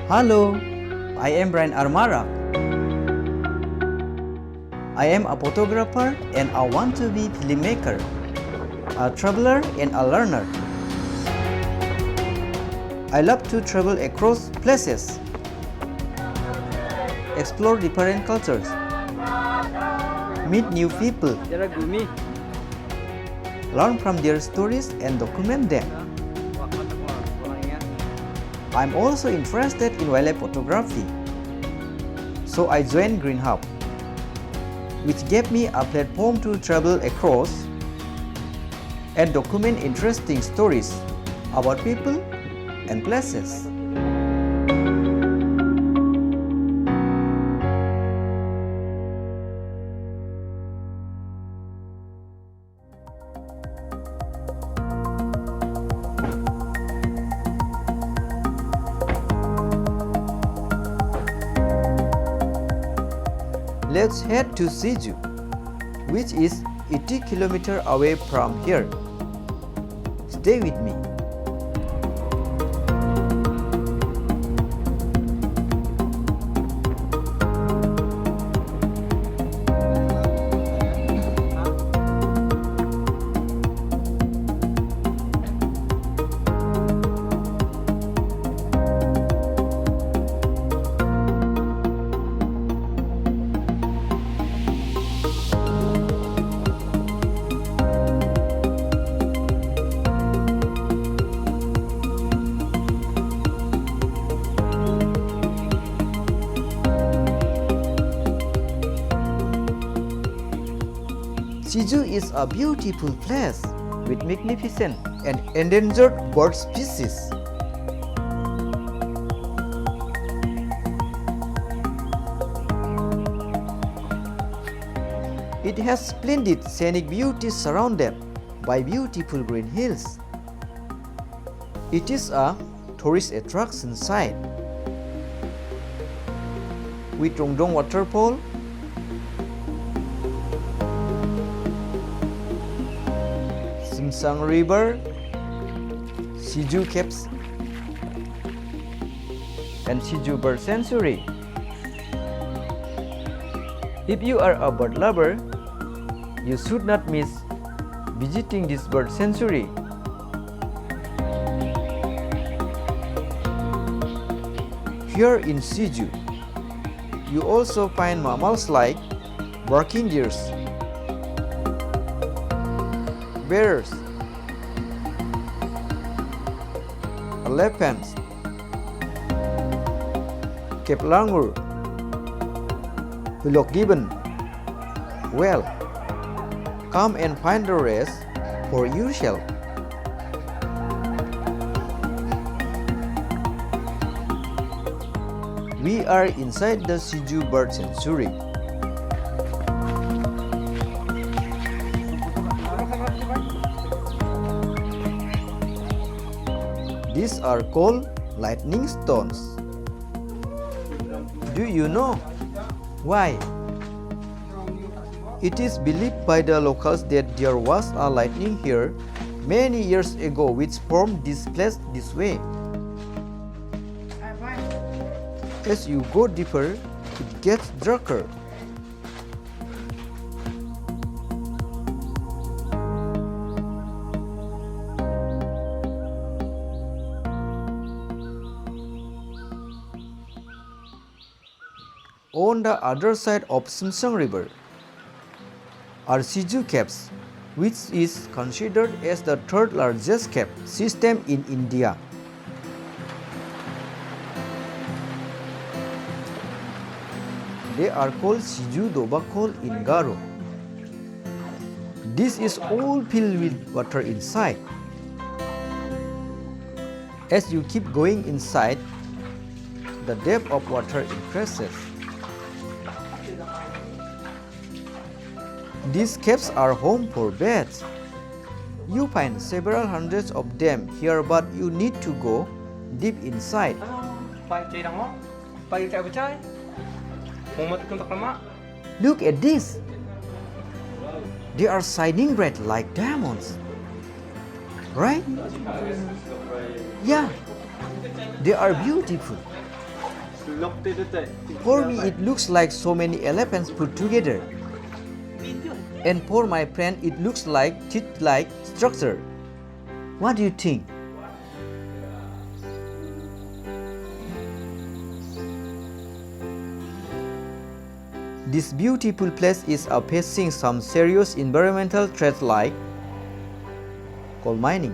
Hello, I am Bryan R. Marak. I am a photographer and I want to be filmmaker, a traveler and a learner. I love to travel across places, explore different cultures, meet new people, learn from their stories and document them. I'm also interested in wildlife photography, so I joined Green Hub, which gave me a platform to travel across and document interesting stories about people and places. Let's head to Siju, which is 80 km away from here. Stay with me. Siju is a beautiful place with magnificent and endangered bird species. It has splendid scenic beauty surrounded by beautiful green hills. It is a tourist attraction site with Rongdong waterfall, Simsang River, Siju Caves, and Siju Bird Sanctuary. If you are a bird lover, you should not miss visiting this bird sanctuary. Here in Siju, you also find mammals like barking deers, bears, elephants, Cape langur, willow gibbon. Well, come and find the rest for yourself. We are inside the Siju Bird Sanctuary. These are called lightning stones. Do you know why? It is believed by the locals that there was a lightning here many years ago which formed this place this way. As you go deeper, it gets darker. On the other side of Simsang River are Siju Caves, which is considered as the third largest cave system in India. They are called Siju Dobakol in Garo. This is all filled with water inside. As you keep going inside, the depth of water increases. These caves are home for bats. You find several hundreds of them here, but you need to go deep inside. Look at this. They are shining bright like diamonds. Right? Yeah, they are beautiful. For me, it looks like so many elephants put together. And for my friend, it looks like teeth-like structure. What do you think? This beautiful place is facing some serious environmental threats like coal mining.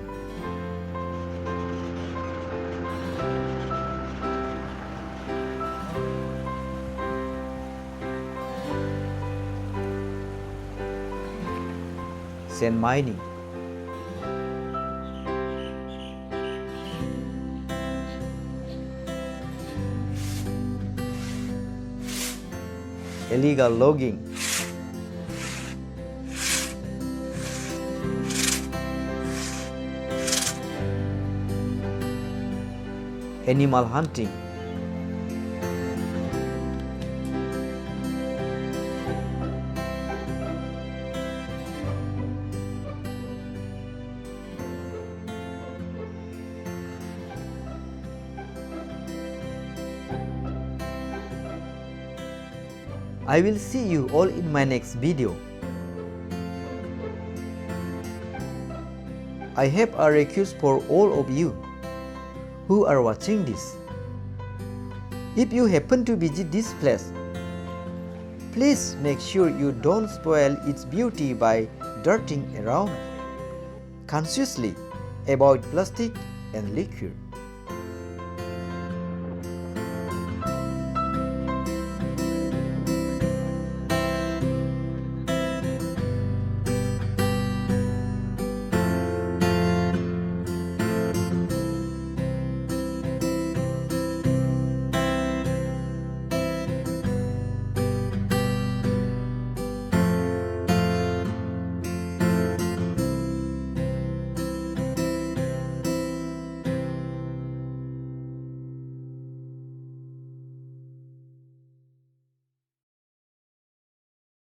Sand mining. Illegal logging. Animal hunting. I will see you all in my next video. I have a request for all of you who are watching this. If you happen to visit this place, please make sure you don't spoil its beauty by dirtying around. Consciously avoid plastic and liquor.